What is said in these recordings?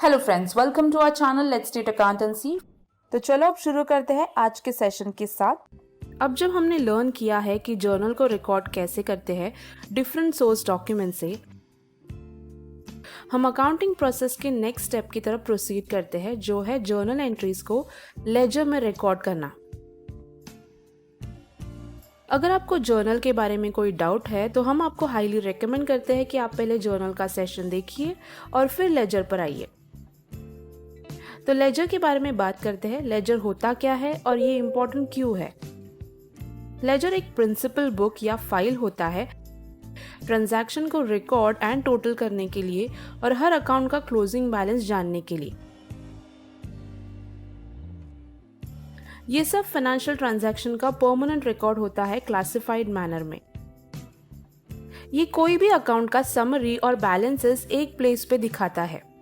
Hello friends, welcome to our channel let's start accountancy. तो चलो अब शुरू करते हैं आज के सेशन के साथ। अब जब हमने लर्न किया है कि जर्नल को रिकॉर्ड कैसे करते हैं डिफरेंट सोर्स डॉक्यूमेंट से, हम अकाउंटिंग प्रोसेस के नेक्स्ट स्टेप की तरफ प्रोसीड करते हैं, जो है जर्नल एंट्रीज को लेजर में रिकॉर्ड करना। अगर आपको जर्नल के बारे में कोई डाउट है तो हम आपको हाईली रेकमेंड करते हैं कि आप पहले जर्नल का सेशन देखिए और फिर लेजर पर आइए। तो लेजर के बारे में बात करते हैं। लेजर होता क्या है और ये इम्पोर्टेंट क्यों है? लेजर एक प्रिंसिपल बुक या फाइल होता है ट्रांजैक्शन को रिकॉर्ड एंड टोटल करने के लिए और हर अकाउंट का क्लोजिंग बैलेंस जानने के लिए। ये सब फाइनेंशियल ट्रांजैक्शन का परमानेंट रिकॉर्ड होता है क्लासिफाइड मैनर में। ये कोई भी अकाउंट का समरी और बैलेंसेस एक प्लेस पे दिखाता है।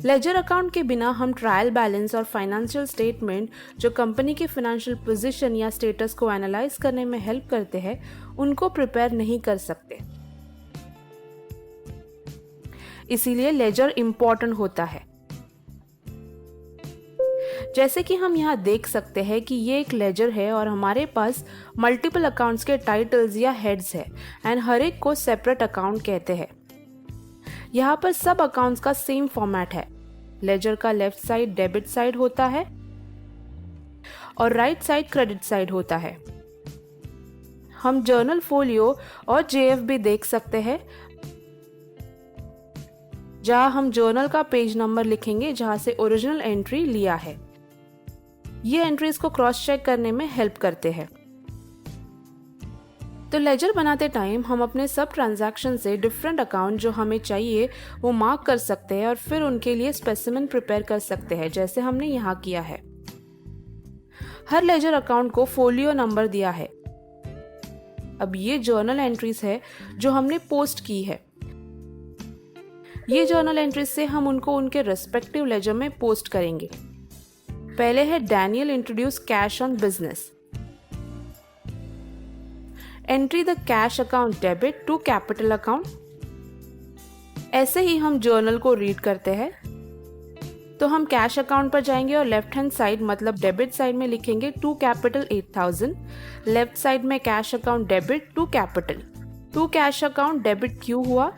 लेजर अकाउंट के बिना हम ट्रायल बैलेंस और फाइनेंशियल स्टेटमेंट जो कंपनी के फाइनेंशियल पोजीशन या स्टेटस को एनालाइज करने में हेल्प करते हैं, उनको प्रिपेयर नहीं कर सकते। इसीलिए लेजर इंपॉर्टेंट होता है। जैसे कि हम यहाँ देख सकते हैं कि ये एक लेजर है और हमारे पास मल्टीपल अकाउंट्स के टाइटल्स या हेड्स है एंड हर एक को सेपरेट अकाउंट कहते हैं। यहाँ पर सब अकाउंट्स का सेम फॉर्मेट है। लेजर का लेफ्ट साइड डेबिट साइड होता है और राइट साइड क्रेडिट साइड होता है। हम जर्नल फोलियो और जेएफ भी देख सकते हैं, जहां हम जर्नल का पेज नंबर लिखेंगे जहां से ओरिजिनल एंट्री लिया है। ये एंट्रीज को क्रॉस चेक करने में हेल्प करते हैं। तो लेजर बनाते टाइम हम अपने सब ट्रांजैक्शन से डिफरेंट अकाउंट जो हमें चाहिए वो मार्क कर सकते हैं और फिर उनके लिए स्पेसिमेन प्रिपेयर कर सकते हैं, जैसे हमने यहाँ किया है। हर लेजर अकाउंट को फोलियो नंबर दिया है। अब ये जर्नल एंट्रीज है जो हमने पोस्ट की है। ये जर्नल एंट्रीज से हम उनको उनके रेस्पेक्टिव लेजर में पोस्ट करेंगे। पहले है Daniel introduce cash on business. Entry the cash account debit to capital account. ऐसे ही हम जर्नल को रीड करते हैं। तो हम कैश अकाउंट पर जाएंगे और लेफ्ट हैंड साइड मतलब डेबिट साइड में लिखेंगे टू कैपिटल 8000। लेफ्ट साइड में cash account debit to capital. To cash account debit क्यों हुआ?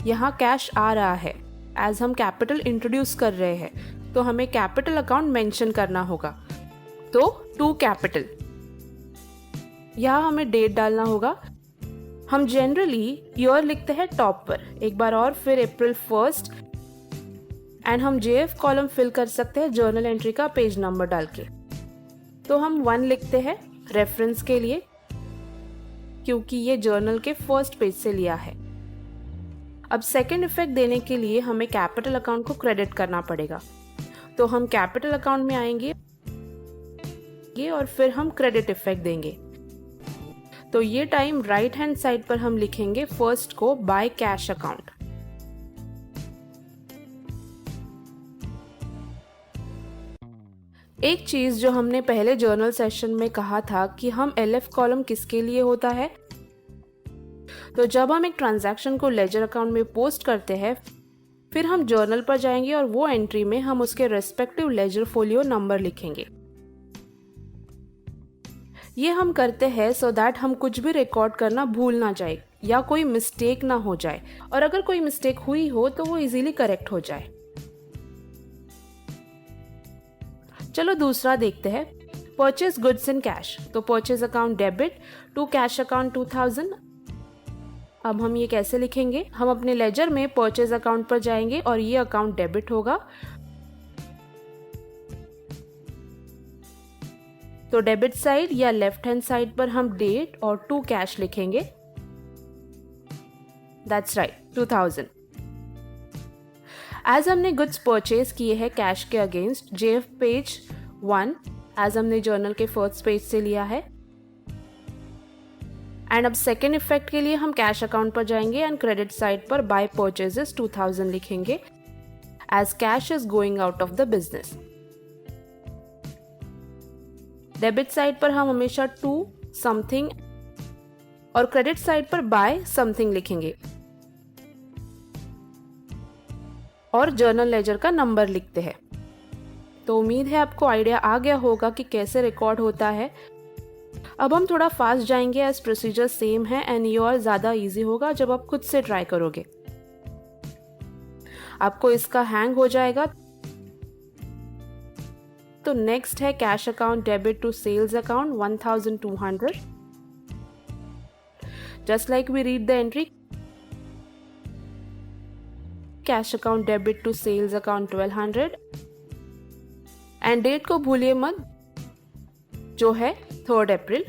यहाँ कैश आ रहा है एज हम कैपिटल इंट्रोड्यूस कर रहे हैं, तो हमें कैपिटल अकाउंट मेंशन करना होगा। तो टू कैपिटल, यहाँ हमें डेट डालना होगा। हम जनरली ईयर लिखते हैं टॉप पर, एक बार और फिर अप्रैल 1 एंड हम जेएफ कॉलम फिल कर सकते हैं जर्नल एंट्री का पेज नंबर डाल के। तो हम 1 लिखते हैं रेफरेंस के लिए, क्योंकि ये जर्नल के फर्स्ट पेज से लिया है। अब सेकेंड इफेक्ट देने के लिए हमें कैपिटल अकाउंट को क्रेडिट करना पड़ेगा। तो हम कैपिटल अकाउंट में आएंगे और फिर हम क्रेडिट इफेक्ट देंगे। तो ये टाइम राइट हैंड साइड पर हम लिखेंगे फर्स्ट को बाय कैश अकाउंट। एक चीज जो हमने पहले जर्नल सेशन में कहा था कि हम एलएफ कॉलम किसके लिए होता है। तो जब हम एक ट्रांजैक्शन को लेजर अकाउंट में पोस्ट करते हैं, फिर हम जर्नल पर जाएंगे और वो एंट्री में हम उसके रेस्पेक्टिव लेजर फोलियो नंबर लिखेंगे। ये हम करते हैं सो दैट हम कुछ भी रिकॉर्ड करना भूल ना जाए या कोई मिस्टेक ना हो जाए, और अगर कोई मिस्टेक हुई हो तो वो इजीली करेक्ट हो जाए। चलो दूसरा देखते हैं, परचेज गुड्स इन कैश। तो purchase account debit to cash account 2000। अब हम ये कैसे लिखेंगे? हम अपने लेजर में परचेज अकाउंट पर जाएंगे और ये अकाउंट डेबिट होगा। तो डेबिट साइड या लेफ्ट हैंड साइड पर हम डेट और टू कैश लिखेंगे। That's right, 2000। एज हमने गुड्स परचेज किए हैं कैश के अगेंस्ट, जेएफ पेज 1 एज हमने जर्नल के फर्स्ट पेज से लिया है। एंड अब सेकेंड इफेक्ट के लिए हम कैश अकाउंट पर जाएंगे एंड क्रेडिट साइड पर बाय परचेजेस 2000 लिखेंगे as cash is going out of the business. Debit side पर हम हमेशा टू समथिंग और क्रेडिट साइड पर बाय समथिंग लिखेंगे। और जर्नल लेजर का नंबर लिखते हैं। तो उम्मीद है आपको आइडिया आ गया होगा कि कैसे रिकॉर्ड होता है। अब हम थोड़ा फास्ट जाएंगे एज प्रोसीजर सेम है एंड ये और ज़्यादा इजी होगा जब आप खुद से ट्राई करोगे। आपको इसका हैंग हो जाएगा। तो नेक्स्ट है cash account debit to sales account 1200। Just like we read the entry, cash account debit to sales account 1200 and date को भूलिए मत, जो है 3 अप्रैल।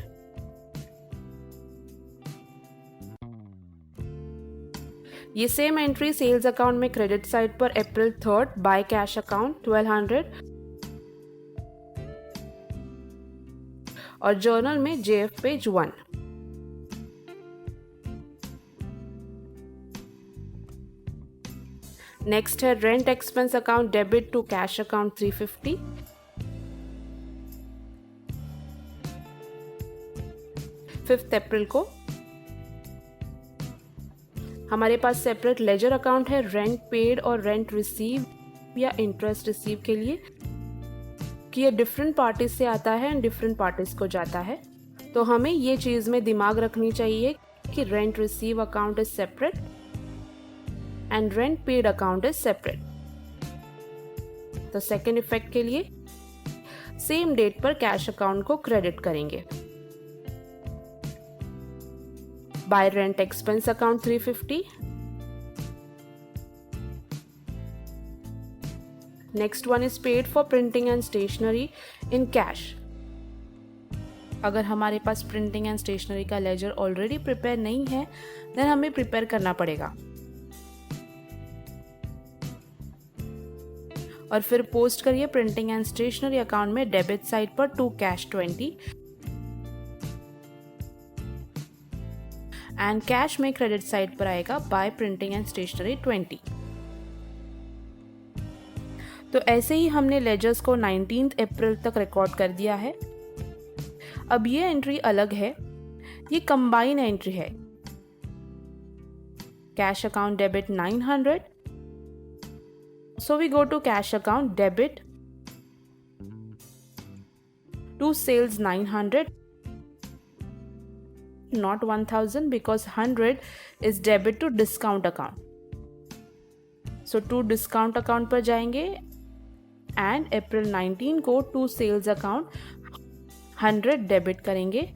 ये सेम एंट्री सेल्स अकाउंट में क्रेडिट साइड पर अप्रैल 3 बाय कैश अकाउंट 1200 और journal में JF पेज 1। नेक्स्ट है rent expense account debit to cash account 350। Fifth April को हमारे पास सेपरेट लेजर अकाउंट है रेंट पेड और रेंट रिसीव या इंटरेस्ट रिसीव के लिए, कि ये डिफरेंट पार्टीज से आता है एंड डिफरेंट पार्टीज को जाता है। तो हमें ये चीज़ में दिमाग रखनी चाहिए कि rent receive account is separate and rent paid account is separate. तो सेकेंड इफेक्ट के लिए सेम डेट पर कैश अकाउंट को क्रेडिट करेंगे। By rent expense account 350। Next one is paid for printing and stationery in cash. अगर हमारे पास printing and stationery का लेजर ऑलरेडी प्रिपेयर नहीं है देन हमें प्रिपेयर करना पड़ेगा। और फिर पोस्ट करिए प्रिंटिंग एंड स्टेशनरी अकाउंट में डेबिट साइड पर टू कैश 20 एंड कैश में क्रेडिट साइड पर आएगा बाय प्रिंटिंग एंड स्टेशनरी 20। तो ऐसे ही हमने लेजर्स को 19 अप्रैल तक रिकॉर्ड कर दिया है। अब ये एंट्री अलग है, ये कंबाइन एंट्री है। Cash account debit 900, so we go to cash account debit to sales 900, not 1000 because 100 is debit to discount account. So to discount account पर जाएंगे and April 19 को to sales account 100 डेबिट करेंगे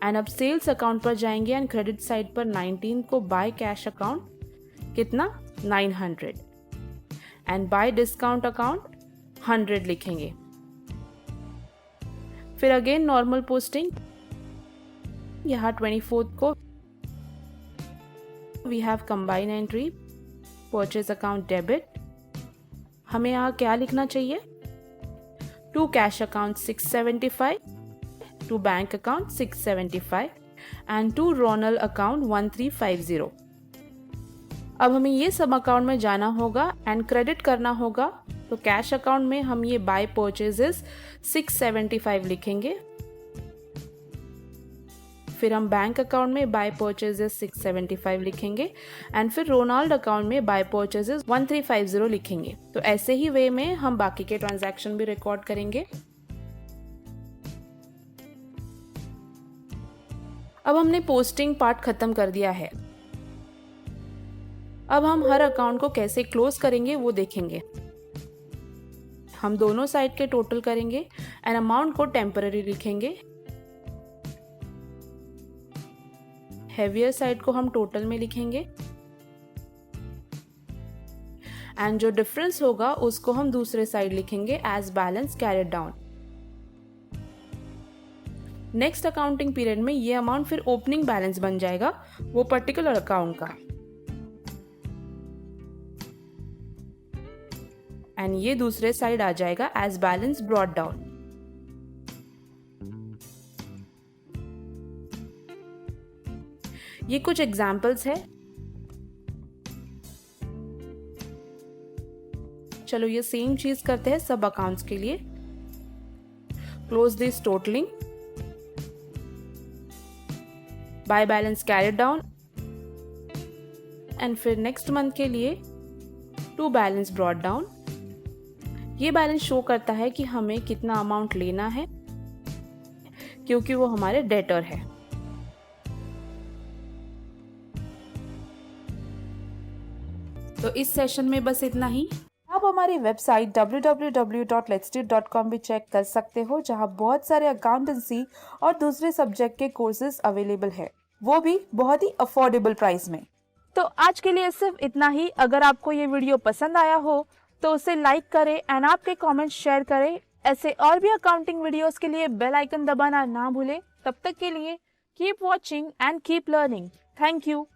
and अब sales account पर जाएंगे and credit side पर 19 को buy cash account कितना 900 एंड बाय डिस्काउंट अकाउंट 100 लिखेंगे। फिर अगेन नॉर्मल पोस्टिंग, यहाँ 24 को we have combine entry purchase account debit. हमें यहाँ क्या लिखना चाहिए, to cash account 675, to bank account 675 and to रोनल अकाउंट 1350। अब हमें ये सब अकाउंट में जाना होगा एंड क्रेडिट करना होगा। तो कैश अकाउंट में हम ये बाय परचेजेस 675 लिखेंगे। फिर हम बैंक अकाउंट में बाय परचेजेस 675 लिखेंगे एंड फिर रोनाल्ड अकाउंट में बाय परचेजेस 1350 लिखेंगे। तो ऐसे ही वे में हम बाकी के ट्रांजैक्शन भी रिकॉर्ड करेंगे। अब हमने पोस्टिंग पार्ट खत्म कर दिया है। अब हम हर अकाउंट को कैसे क्लोज करेंगे वो देखेंगे। हम दोनों साइड के टोटल करेंगे एंड अमाउंट को टेम्पररी लिखेंगे। हेवियर साइड को हम टोटल में लिखेंगे एंड जो डिफरेंस होगा उसको हम दूसरे साइड लिखेंगे as balance carried down. Next accounting period में ये अमाउंट फिर ओपनिंग बैलेंस बन जाएगा वो पर्टिकुलर अकाउंट का एंड ये दूसरे साइड आ जाएगा एज बैलेंस ब्रॉट डाउन। ये कुछ एग्जाम्पल्स है। चलो ये सेम चीज करते हैं सब अकाउंट्स के लिए। Close this totalling, by balance carried down, and फिर नेक्स्ट मंथ के लिए टू बैलेंस ब्रॉट डाउन। ये बैलेंस शो करता है कि हमें कितना अमाउंट लेना है क्योंकि वो हमारे डेटर है। तो इस सेशन में बस इतना ही। आप हमारी वेबसाइट www.letsduit.com भी चेक कर सकते हो, जहां बहुत सारे अकाउंटेंसी और दूसरे सब्जेक्ट के कोर्सेज अवेलेबल है, वो भी बहुत ही अफोर्डेबल प्राइस में। तो आज के लिए सिर्फ इतना ही। अगर आपको ये वीडियो पसंद आया हो तो उसे लाइक करें एंड आपके कमेंट्स शेयर करें। ऐसे और भी अकाउंटिंग वीडियोस के लिए बेल आइकन दबाना ना भूलें। तब तक के लिए keep watching and keep learning. Thank you.